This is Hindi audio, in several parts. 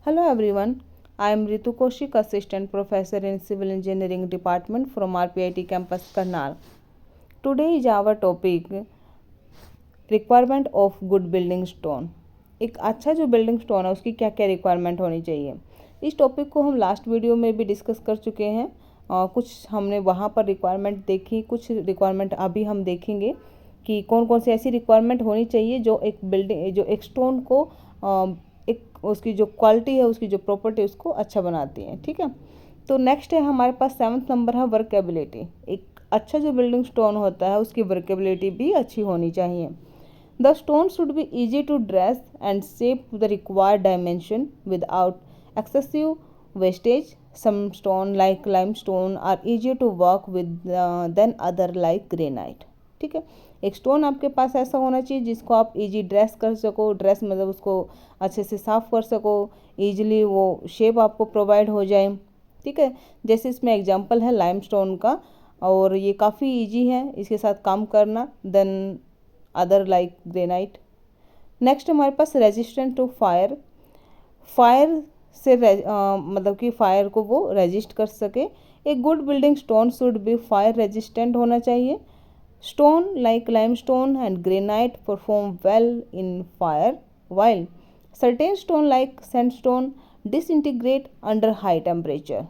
Hello everyone, I am Ritu Koshik, Assistant Professor in Civil Engineering Department from RPIT Campus Karnal. Today is our topic Requirement of Good Building Stone. एक अच्छा जो बिल्डिंग स्टोन है उसकी क्या क्या रिक्वायरमेंट होनी चाहिए। इस टॉपिक को हम लास्ट वीडियो में भी डिस्कस कर चुके हैं। कुछ हमने वहाँ पर रिक्वायरमेंट देखी, कुछ रिक्वायरमेंट अभी हम देखेंगे कि कौन कौन सी ऐसी रिक्वायरमेंट होनी चाहिए जो एक स्टोन को एक उसकी जो क्वालिटी है, उसकी जो प्रॉपर्टी है उसको अच्छा बनाती है। ठीक है, तो नेक्स्ट है हमारे पास 7th नंबर है वर्केबिलिटी। एक अच्छा जो बिल्डिंग स्टोन होता है उसकी वर्केबिलिटी भी अच्छी होनी चाहिए। The stone should be easy to dress and shape the required dimension without excessive wastage. Some stone like limestone are easier to work with than other like granite. ठीक है, एक स्टोन आपके पास ऐसा होना चाहिए जिसको आप इजी ड्रेस कर सको, ड्रेस मतलब उसको अच्छे से साफ़ कर सको, ईजिली वो शेप आपको प्रोवाइड हो जाए। ठीक है, जैसे इसमें एग्जांपल है लाइमस्टोन का, और ये काफ़ी इजी है इसके साथ काम करना then other like granite. Next हमारे पास रेजिस्टेंट टू फायर, फायर से मतलब कि फायर को वो रेजिस्ट कर सके। एक good building stone should B fire resistant होना चाहिए। Stone like limestone and granite perform well in fire while certain stone like sandstone disintegrate under high temperature.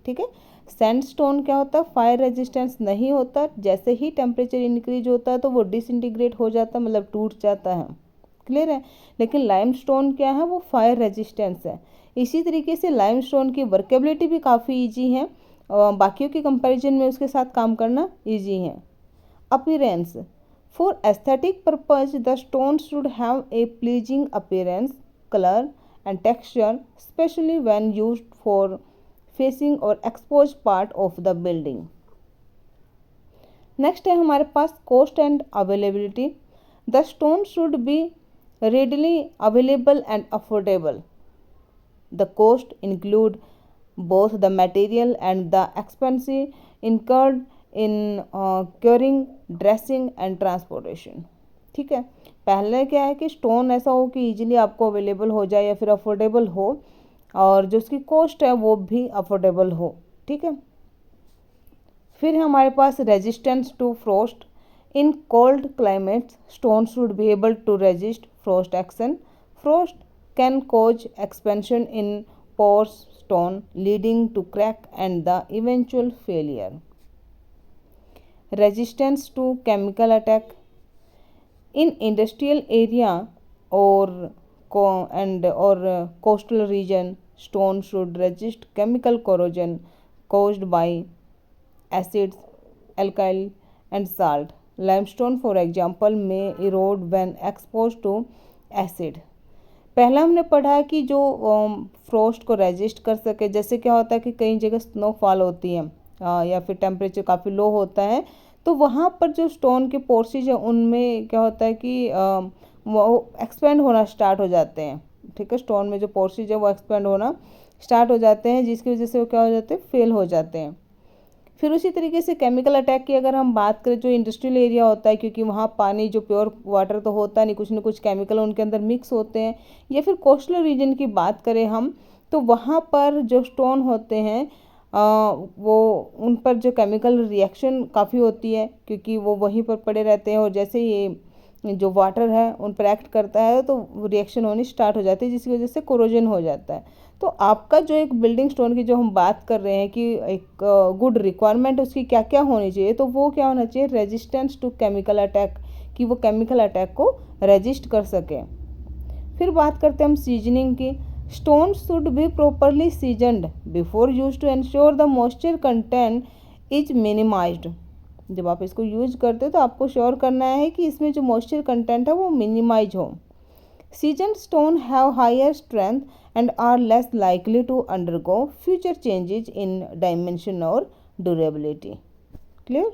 ठीक है, सैंडस्टोन क्या होता है, फायर रेजिस्टेंस नहीं होता, जैसे ही टेम्परेचर इंक्रीज होता है तो वो डिसइंटीग्रेट हो जाता है, मतलब टूट जाता है। क्लियर है, लेकिन लाइमस्टोन क्या है, वो फायर रेजिस्टेंस है। इसी तरीके से लाइमस्टोन की वर्केबिलिटी भी काफ़ी ईजी है, बाकियों की कंपैरिजन में उसके साथ काम करना ईजी है। Appearance, for aesthetic purpose the stone should have a pleasing appearance, colour and texture, specially when used for facing और expose part of the building. Next है हमारे पास cost and availability. The stone should be readily available and affordable. The cost include both the material and the expense incurred in curing, dressing and transportation. ठीक है, पहले क्या है कि स्टोन ऐसा हो कि इजीली आपको अवेलेबल हो जाए या फिर अफोर्डेबल हो, और जो उसकी कॉस्ट है वो भी अफोर्डेबल हो। ठीक है, फिर हमारे पास resistance to frost. In cold climates, stone should be able to resist frost action. Frost can cause expansion in porous stone, leading to crack and the eventual failure. Resistance to chemical attack. In industrial area or coastal region, stone should resist chemical corrosion caused by acids, alkali, and salt. Limestone for example may erode when exposed to acid. पहला हमने पढ़ा कि जो फ्रोस्ट को रेजिस्ट कर सके, जैसे क्या होता है कि कई जगह स्नोफॉल होती है या फिर टेम्परेचर काफ़ी लो होता है, तो वहाँ पर जो स्टोन के पोर्सेज है उनमें क्या होता है कि वो एक्सपेंड होना स्टार्ट हो जाते हैं। ठीक है, स्टोन में जो पोर्सेज है वो एक्सपेंड होना स्टार्ट हो जाते हैं, जिसकी वजह से वो क्या हो जाते हैं, फेल हो जाते हैं। फिर उसी तरीके से केमिकल अटैक की अगर हम बात करें, जो इंडस्ट्रियल एरिया होता है, क्योंकि वहाँ पानी जो प्योर वाटर तो होता नहीं, कुछ ना कुछ केमिकल उनके अंदर मिक्स होते हैं, या फिर कोस्टल रीजन की बात करें हम, तो वहाँ पर जो स्टोन होते हैं वो उन पर जो केमिकल रिएक्शन काफ़ी होती है, क्योंकि वो वहीं पर पड़े रहते हैं, और जैसे ये जो वाटर है उन पर एक्ट करता है तो रिएक्शन होनी स्टार्ट हो जाती है, जिसकी वजह से कोरोजन हो जाता है। तो आपका जो एक बिल्डिंग स्टोन की जो हम बात कर रहे हैं कि एक गुड रिक्वायरमेंट उसकी क्या क्या होनी चाहिए, तो वो क्या होना चाहिए, रेजिस्टेंस टू केमिकल अटैक, कि वो केमिकल अटैक को रेजिस्ट कर सके। फिर बात करते हैं हम सीजनिंग की। Stone should be properly seasoned before use to ensure the moisture content is minimised. जब आप इसको यूज करते हो तो आपको श्योर करना है कि इसमें जो मॉइस्चर कंटेंट है वो मिनिमाइज हो। Seasoned stone have higher strength and are less likely to undergo future changes in dimension or durability. Clear?